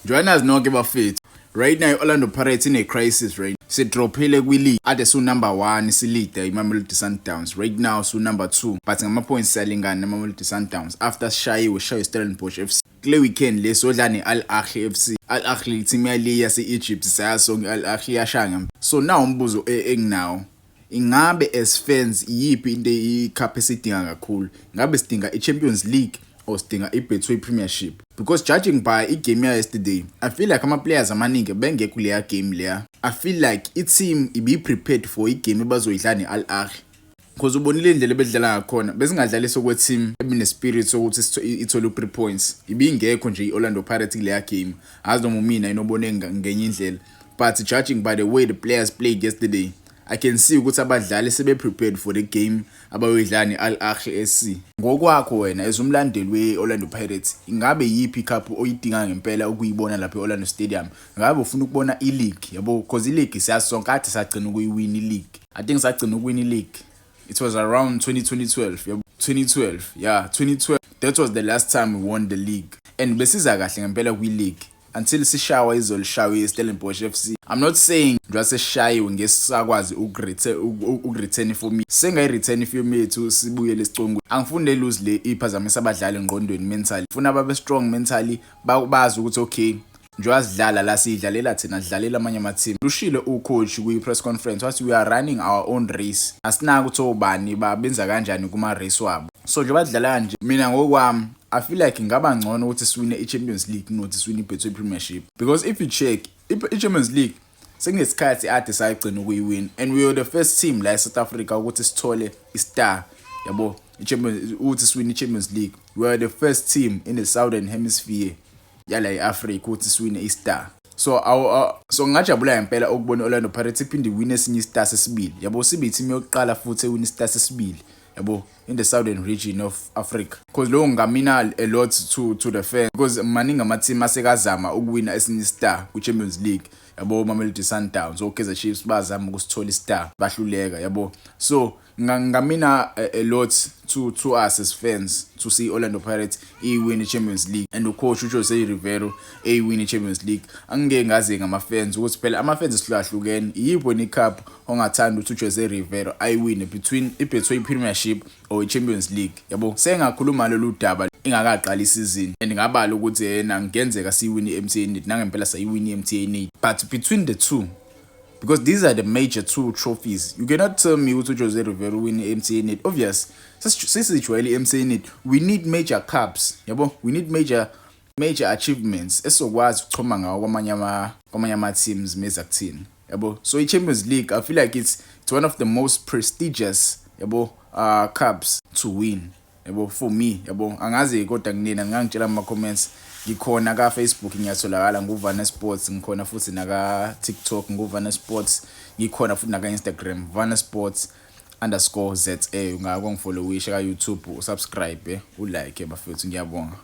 Join us nonke bafethu. Right now Orlando Pirates in a crisis right. Sidrophile kwi-league. Ade su number 1 silide iMamelodi Sundowns. Right now su number 2 but ngama-points salingana neMamelodi Sundowns after shayiwe Stellenbosch FC. Kule weekend lesodla neAl Ahly FC. Al Ahly team yale yase-Egypt sayasonke Al Ahly yashanga. So now umbuzo enginawo. Ingabe as fans yipi into icup esidinga kakhulu? Ngabe sidinga iChampions League or sidinga iBetway Premiership? Because judging by game yesterday, I feel like ama players amaningi bengekho kuleya game leya. I feel like team ibe prepared for igame ebazoyidlala neAl Ahly. Because ubonile indlela bedlala ngakhona besingadlalisa kwe team ebine spirit sokuthi ithole 3 points. Ibingekho nje iOrlando Pirates kuleya game. Azi noma mina inobone ngenye indlela. But judging by the way the players played yesterday, I can see ukuthi abadlali sebe prepared for the game abayoyidlala neAl Ahly SC. Ngokwakho wena ezumlandeli weOrlando Pirates, ingabe yipi cup oyidinga ngempela ukuyibona lapha eOrlando Stadium? Ngabe ufuna ukubona ileague yabo because ileague siyasonke kade sagcina ukuyiwina ileague. I think sagcina ukuwina ileague. It was around 2012. Yabo 2012. Yeah, 2012. That was the last time we won the league. And besiza kahle ngempela kwi-league. Until sishawa izolishawa iStellenbosch FC. I'm not saying just shayiwe ngesakwazi ukureturn for me. Sengayireturn for me to sibuyele sicongwe. Angifuni lose le iphazamisa abadlali engqondweni mentally. Funa babe strong mentally bazi ukuthi okay, njoba sidlala la sidlalela thina sidlalela amanye ama team. Lushilo ucoach kwi press conference wathi we are running our own race. Asinaka ukuthi obani babenza kanjani kuma race wabo. So njoba sidlala kanje mina ngokwami I feel like ngaba ngcono ukuthi siwine iChampions League nokuthi siwine iBetway Premiership because if you check iChampions League sekunesikhathi ade sayigcina ukuyiwin and we were the first team la eSouth Africa ukuthi sithole istar yabo iChampions ukuthi siwine iChampions League. We were the first team in the southern hemisphere yala eAfrica ukuthi siwine istar. So ngajabula ngempela ukubona Orlando Pirates iphinde win esinye istar sesibili yabo sibe team yokuqala futhi ewin istar sesibili yabo in the southern region of Africa because lo ngamina a lot to the fans because maningi ama team asekazama ukuwina esinye star kuChampions League yabo Mamelodi Sundowns oKaizer Chiefs bazama ukusithola istar bahluleka yabo. So ngamina a lot to us as fans to see Orlando Pirates win the Champions League and ucoach uJose Rivero win the Champions League. Angeke ngaze ngama fans ukuthi phela ama fans sihlukahlukene yibo ni cup ongathanda ukuthi uJose Rivero win between iBetway Premiership or iChampions League yabo. Sengakhuluma lolu daba ingakaqala isizini and ngabala ukuthi yena ngenzeka siwini iMTN nangempela sayiwini iMTN but between the two, because these are the major 2 trophies. You cannot tell me ukuthi Jose Rivero win MTN. Obvious. Sisijwayele MTN. We need major cups. Yabo, we need major achievements. Esokwazi ukuchoma ngawo kwamanye ama teams mezakuthini. Yabo. So iChampions League, I feel like it's one of the most prestigious yabo cups to win. Yabo for me, yabo angazi kodwa kunina ngangitshela ama comments. Ngikhona ka Facebook ngiyatholakala nguVana Sports, ngikhona futhi naka TikTok nguVana Sports, ngikhona futhi naka Instagram Vana Sports _ZA. Ungakho ngifollowisha ka YouTube, usubscribe, ulike bafethu, ngiyabonga.